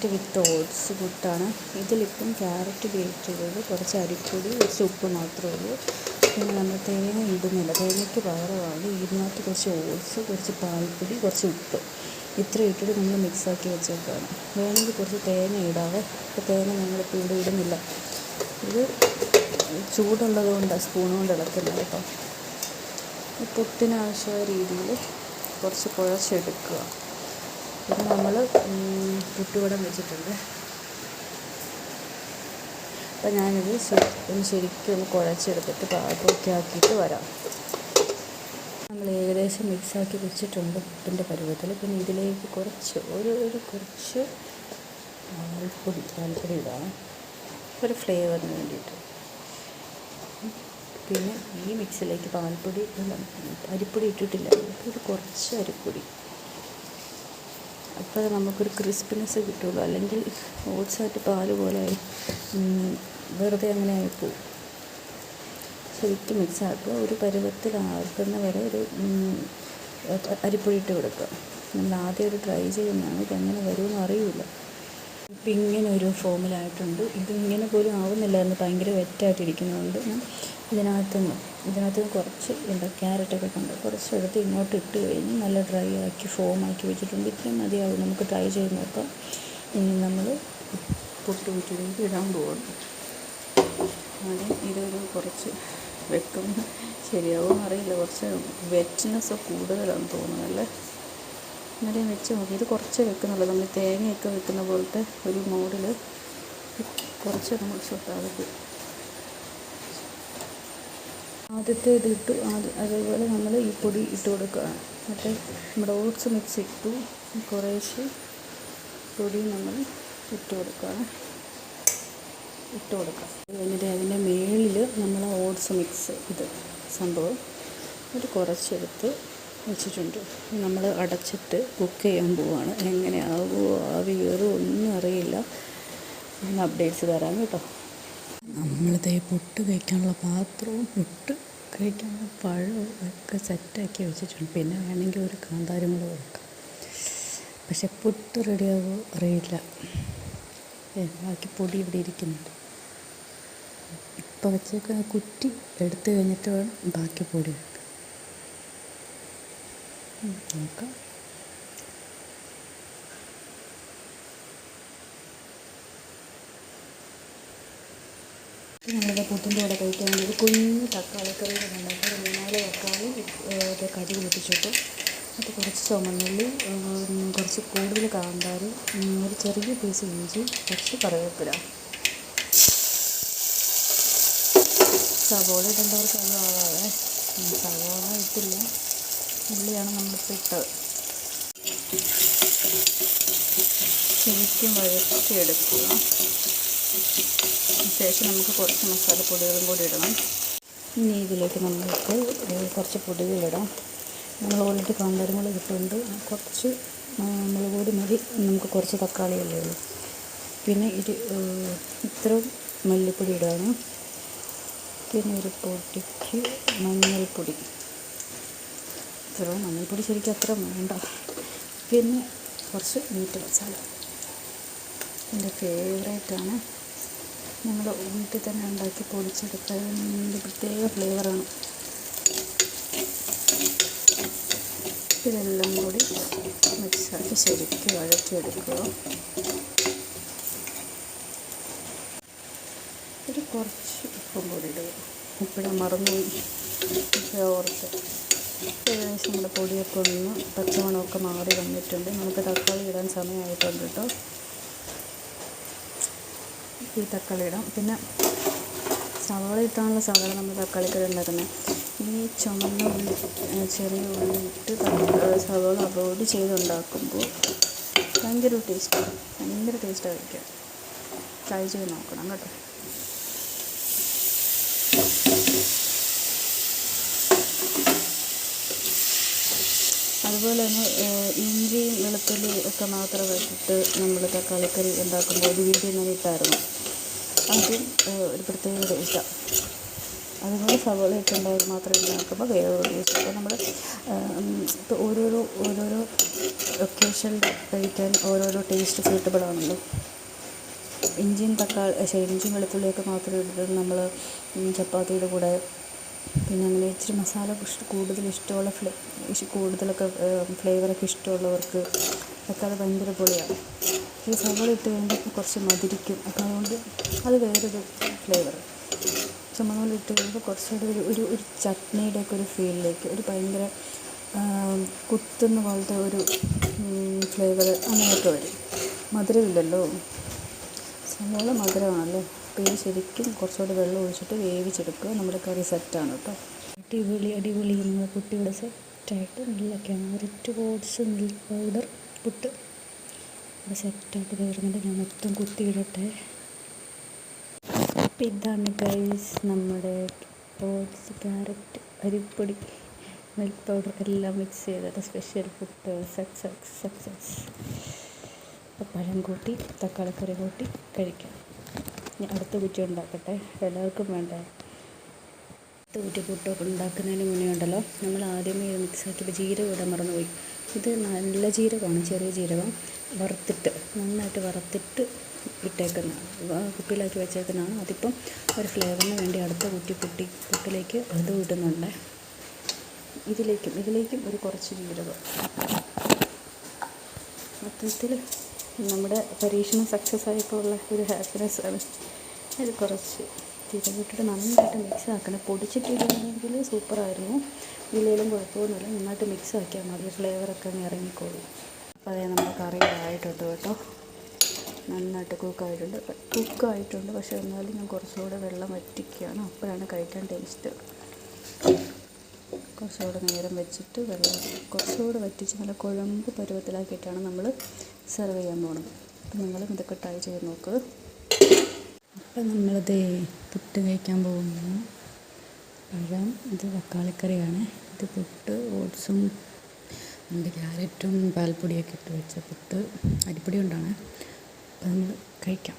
Carrot വിത്ത് oats പുട്ടാണ്. ഇതിലിപ്പം carrot grate ചെയ്തത്, കുറച്ച് അരിപ്പൊടി, കുറച്ച് ഉപ്പ് മാത്രമേ ഉള്ളൂ. പിന്നെ നമ്മൾ തേങ്ങ ഇടുന്നില്ല, തേങ്ങയ്ക്ക് പകരമാണ് ഇതിനകത്ത് കുറച്ച് ഓട്സ്, കുറച്ച് പാൽപ്പൊടി, കുറച്ച് ഉപ്പ് ഇത്ര ഇട്ടിട്ട് നമ്മൾ മിക്സാക്കി വെച്ചേക്കാണ്. വേണമെങ്കിൽ കുറച്ച് തേങ്ങ ഇടാവേ. ഇപ്പോൾ തേങ്ങ ഞങ്ങളിപ്പോൾ ഇവിടെ ഇടുന്നില്ല. ഇത് ചൂടുള്ളത് കൊണ്ടാണ് സ്പൂൺ കൊണ്ട് ഇളക്കുന്നത് കേട്ടോ. പുട്ടിനാവശ്യമായ രീതിയിൽ കുറച്ച് കുഴച്ചെടുക്കുക. ഇത് നമ്മൾ പുട്ടുകുടം വെച്ചിട്ടുണ്ട്. അപ്പം ഞാനിത് ശരിക്കും ഒന്ന് കുഴച്ചെടുത്തിട്ട് പാകമൊക്കെ ആക്കിയിട്ട് വരാം. നമ്മൾ ഏകദേശം മിക്സാക്കി വെച്ചിട്ടുണ്ട് പുട്ടിൻ്റെ പരുവത്തിൽ. പിന്നെ ഇതിലേക്ക് കുറച്ച് കുറച്ച് പാൽപ്പൊടി ഇടാം, ഒരു ഫ്ലേവറിന് വേണ്ടിയിട്ട്. പിന്നെ ഈ മിക്സിലേക്ക് അരിപ്പൊടി ഇട്ടിട്ടില്ല, ഒരു കുറച്ച് അരിപ്പൊടി. അപ്പോൾ നമുക്കൊരു ക്രിസ്പിനെസ് കിട്ടുള്ളൂ. അല്ലെങ്കിൽ ഓട്സായിട്ട് പാല് പോലെ വെറുതെ അങ്ങനെ ആയിപ്പോവും. ശരിക്കും മിക്സാക്കുക. ഒരു പരുവത്തിലാക്കുന്ന വരെ ഒരു അരിപ്പൊടി ഇട്ട് കൊടുക്കുക. നമ്മൾ ആദ്യം ഒരു ട്രൈ ചെയ്യുന്നതാണ്, ഇതെങ്ങനെ വരുമെന്ന് അറിയില്ല. ഇപ്പം ഇങ്ങനെ ഒരു ഫോമിലായിട്ടുണ്ട്. ഇതിങ്ങനെ പോലും ആവുന്നില്ലായിരുന്നു, ഭയങ്കര വെറ്റായിട്ടിരിക്കുന്നതുകൊണ്ട് ഞാൻ ഇതിനകത്ത് കുറച്ച് ക്യാരറ്റൊക്കെ കണ്ട് കുറച്ചെടുത്ത് ഇങ്ങോട്ട് ഇട്ട് കഴിഞ്ഞ് നല്ല ഡ്രൈ ആക്കി ഫോമാക്കി വെച്ചിട്ടുണ്ട്. ഇത്രയും മതിയാവും. നമുക്ക് ട്രൈ ചെയ്ത് നോക്കാം. ഇനി നമ്മൾ പുട്ടുകുറ്റിലേക്ക് ഇടാൻ പോകണം. ആദ്യം ഇതൊരു കുറച്ച് വെക്കുമ്പോൾ ശരിയാവും അറിയില്ല, കുറച്ച് വെറ്റ്നെസ് കൂടുതലാണെന്ന് തോന്നുന്നല്ലേ. എന്നാലും വെച്ച് നോക്കി. ഇത് കുറച്ച് വെക്കുന്നുള്ളൂ. നമ്മൾ തേങ്ങയൊക്കെ വെക്കുന്ന പോലത്തെ ഒരു മോഡിൽ കുറച്ച് നമ്മൾ ചുട്ടാകത്ത് ആദ്യത്തെ ഇത് ഇട്ടു. അതേപോലെ നമ്മൾ ഈ പൊടി ഇട്ട് കൊടുക്കുകയാണ്. മറ്റേ നമ്മുടെ ഓട്സ് മിക്സ് ഇട്ടു, കുറേശ്ശെ പൊടി നമ്മൾ ഇട്ട് കൊടുക്കുക. എന്നിട്ട് അതിൻ്റെ മേളിൽ നമ്മൾ ഓട്സ് മിക്സ് സംഭവം ഒരു കുറച്ചെടുത്ത് വെച്ചിട്ടുണ്ട്. നമ്മൾ അടച്ചിട്ട് കുക്ക് ചെയ്യാൻ പോവുകയാണ്. എങ്ങനെയാകുമോ ആവി കയറുമോ ഒന്നും അറിയില്ല. ഞാൻ അപ്ഡേറ്റ്സ് തരാം കേട്ടോ. നമ്മളിത് പുട്ട് കഴിക്കാനുള്ള പാത്രവും പുട്ട് കഴിക്കാനുള്ള പഴവും ഒക്കെ സെറ്റാക്കി വെച്ചിട്ടുണ്ട്. പിന്നെ വേണമെങ്കിൽ ഒരു കാന്താരം കൂടെ വെക്കാം. പക്ഷെ പുട്ട് റെഡിയാകുമോ അറിയില്ല. ബാക്കി പൊടി ഇവിടെ ഇരിക്കുന്നുണ്ട്. ഇപ്പോൾ വെച്ചേക്കുന്ന കുറ്റി എടുത്തു കഴിഞ്ഞിട്ട് വേണം ബാക്കി പൊടി വെക്കാം. നോക്കാം. നമ്മളിത് പുട്ടിൻ്റെ കൂടെ കഴിക്കാൻ വേണ്ടി ഒരു കുഞ്ഞ് തക്കാളിക്കറി ഉണ്ടാക്കി. ഒരു 3-4 തക്കാളി കടുക് പൊട്ടിച്ചിട്ട് അത് കുറച്ച് ചുമന്നുള്ളി, കുറച്ച് കൂടുതൽ കാന്താരി, ഒരു ചെറിയ പീസ് ഇഞ്ചി, കുറച്ച് കറിവേപ്പില. സവോള ഇടേണ്ടവർക്ക് അത് ആവാതെ. സവോള ഇട്ടില്ല, ഉള്ളിയാണ് നമ്മളിപ്പോൾ ഇട്ടത്. ശരിക്കും വഴറ്റിയെടുക്കുക. ശേഷം നമുക്ക് കുറച്ച് മസാലപ്പൊടികളും കൂടി ഇടണം. ഇനി ഇതിലേക്ക് നമ്മൾക്ക് കുറച്ച് പൊടികളിടാം. നമ്മൾ ഓൾറെഡി കാന്താരം കൂടെ ഇട്ടുണ്ട്. കുറച്ച് മുളക് പൊടി മതി. നമുക്ക് കുറച്ച് തക്കാളിയല്ലേ ഉള്ളൂ. പിന്നെ ഇത്രയും മല്ലിപ്പൊടി ഇടാണ്. പിന്നെ ഒരു പൊടിക്ക് മഞ്ഞൾപ്പൊടി. മഞ്ഞൾപ്പൊടി ശരിക്കും അത്ര വേണ്ട. പിന്നെ കുറച്ച് മീറ്റ് മസാല. എൻ്റെ ഫേവറേറ്റാണ്. നമ്മൾ വീട്ടിൽ തന്നെ ഉണ്ടാക്കി പൊടിച്ചെടുത്തതിൻ്റെ പ്രത്യേക ഫ്ലേവറാണ്. ഇതെല്ലാം കൂടി മിക്സാക്കി ശരിക്കും വഴറ്റിയെടുക്കുക. ഒരു കുറച്ച് ഉപ്പും കൂടി ഇടുക. ഉപ്പിടാൻ മറന്നുപോയി, ഓർത്ത്. ഏകദേശം നമ്മുടെ പൊടിയൊക്കെ ഒന്ന് പച്ചമണമൊക്കെ മാറി വന്നിട്ടുണ്ട്. നമുക്ക് തക്കാളി ഇടാൻ സമയമായിട്ടുണ്ട് കേട്ടോ. ഈ തക്കാളി ഇടാം. പിന്നെ സവാള ഇട്ടാണല്ലോ സാധാരണ നമ്മൾ തക്കാളിക്കറി ഉണ്ടാക്കുന്നത്. ഈ ചുമന്ന ഉള്ളി, ചെറിയ ഉള്ളി ഇട്ട് സവാള അവോയ്ഡ് ചെയ്തുണ്ടാക്കുമ്പോൾ ഭയങ്കര ടേസ്റ്റാണ് കഴിക്കാൻ. ട്രൈ ചെയ്ത് നോക്കണം കേട്ടോ. അതുപോലെ തന്നെ ഇഞ്ചിയും വെളുത്തുള്ളി ഒക്കെ മാത്രം വെച്ചിട്ട് നമ്മൾ തക്കാളിക്കറി ഉണ്ടാക്കുമ്പോൾ ഒരു വീഡിയോ ഞാൻ ഇട്ടായിരുന്നു. അതും ഒരു പ്രത്യേക ടേസ്റ്റാണ്. അതുപോലെ സവോള ഇട്ടുണ്ടായാൽ മാത്രം ഉണ്ടാക്കുമ്പോൾ വേറൊരു ടേസ്റ്റ്. അപ്പോൾ നമ്മൾ ഇപ്പോൾ ഓരോരോ ഒക്കേഷനിൽ കഴിക്കാൻ ഓരോരോ ടേസ്റ്റ് സ്യൂട്ടബിൾ ആണല്ലോ. ഇഞ്ചിയും വെളുത്തുള്ളിയൊക്കെ മാത്രം ഇട്ടിട്ട് നമ്മൾ ചപ്പാത്തിയുടെ കൂടെ, പിന്നെ അങ്ങനെ ഇച്ചിരി മസാല കൂടുതൽ ഇഷ്ടമുള്ള കൂടുതലൊക്കെ ഫ്ലേവറൊക്കെ ഇഷ്ടമുള്ളവർക്ക് ഒക്കെ അത് ഭയങ്കര പൊളിയാണ്. ഈ സവോള ഇട്ട് കഴിയുമ്പോൾ കുറച്ച് മധുരിക്കും. അപ്പോൾ അതുകൊണ്ട് അത് വേറൊരു ഫ്ലേവർ. ചുമന്നുള്ളി ഇട്ട് കഴിയുമ്പോൾ കുറച്ചുകൂടി ഒരു ചട്നിയുടെയൊക്കെ ഒരു ഫീലിലേക്ക്, ഒരു ഭയങ്കര കുത്തുന്ന പോലത്തെ ഒരു ഫ്ലേവർ അങ്ങനെയൊക്കെ വരും. മധുരമില്ലല്ലോ, സവോള മധുരമാണല്ലോ. അപ്പോൾ ഇത് ശരിക്കും കുറച്ചുകൂടി വെള്ളം ഒഴിച്ചിട്ട് വേവിച്ചെടുക്കുക. നമ്മുടെ കറി സെറ്റാണ് കേട്ടോ. അടിപൊളി നമ്മുടെ പുട്ടിയുടെ സെറ്റായിട്ട് നല്ല carrot oats milk powder puttu ഇവിടെ സെറ്റായിട്ട് കയറുന്നുണ്ട്. ഞാൻ മൊത്തം കുത്തിയിടട്ടെ. അപ്പോൾ ഇതാണ് ഗൈസ് നമ്മുടെ ഓട്സ്, ക്യാരറ്റ്, അരിപ്പൊടി, മിൽക്ക് പൗഡർ എല്ലാം മിക്സ് ചെയ്തിട്ട് സ്പെഷ്യൽ പുട്ട് സക്സസ്. അപ്പോൾ പഴം കൂട്ടി തക്കാളിക്കറി കൂട്ടി കഴിക്കാം. ഞാൻ അടുത്ത കുറ്റി ഉണ്ടാക്കട്ടെ, എല്ലാവർക്കും വേണ്ട. അടുത്ത കുറ്റി പുട്ടൊക്കെ ഉണ്ടാക്കുന്നതിന് മുന്നേ ഉണ്ടല്ലോ, നമ്മൾ ആദ്യമേ ഇത് മിക്സാക്കിയിട്ട് ജീരകം ഇടാൻ മറന്നുപോയി. ഇത് നല്ല ജീരകമാണ്, ചെറിയ ജീരകം നന്നായിട്ട് വറുത്തിട്ട് ഇട്ടേക്കുന്നതാണ്, കുപ്പിയിലാക്കി വെച്ചേക്കുന്നതാണ്. അതിപ്പം ഒരു ഫ്ലേവറിന് വേണ്ടി അടുത്ത പുട്ടിലേക്ക് അതും ഇടുന്നുണ്ട്. ഇതിലേക്കും ഒരു കുറച്ച് ജീരകം. മൊത്തത്തിൽ നമ്മുടെ പരീക്ഷണം സക്സസ് ആയപ്പോൾ ഉള്ള ഒരു ഹാപ്പിനെസ്സാണ്. അത് കുറച്ച് ജീരകം നന്നായിട്ട് മിക്സ് ആക്കണം. പൊടിച്ചിട്ടില്ലെങ്കിൽ സൂപ്പറായിരുന്നു, ഇതിലേലും കുഴപ്പമൊന്നുമില്ല. നന്നായിട്ട് മിക്സ് ആക്കിയാൽ മതി, ഫ്ലേവറൊക്കെ അങ്ങ് ഇറങ്ങിക്കോളും. അപ്പോൾ അതേ നമ്മുടെ കറി ആയിട്ടുണ്ട് കേട്ടോ, നന്നായിട്ട് കുക്കായിട്ടുണ്ട്. പക്ഷേ എന്നാലും ഞാൻ കുറച്ചുകൂടെ വെള്ളം വറ്റിക്കുകയാണ്, അപ്പോഴാണ് കഴിക്കാൻ ടേസ്റ്റ്. കുറച്ചുകൂടെ നേരം വെച്ചിട്ട് വെള്ളം കുറച്ചുകൂടെ വറ്റിച്ച് നല്ല കുഴമ്പ് പരുവത്തിലാക്കിയിട്ടാണ് നമ്മൾ സെർവ് ചെയ്യാൻ പോകുന്നത്. അപ്പോൾ നിങ്ങളും ഇതൊക്കെ ട്രൈ ചെയ്ത് നോക്ക്. അപ്പോൾ നമ്മളിത് പുട്ട് കഴിക്കാൻ പോകുന്നു. പഴം, ഇത് തക്കാളിക്കറിയാണ്, ഇത് പുട്ട്, ഓട്സും ക്യാരറ്റും പാൽപ്പൊടിയൊക്കെ ഇട്ട് വെച്ച പുട്ട്, അരിപ്പൊടി കൊണ്ടാണ്. അപ്പോൾ നമ്മൾ കഴിക്കാം.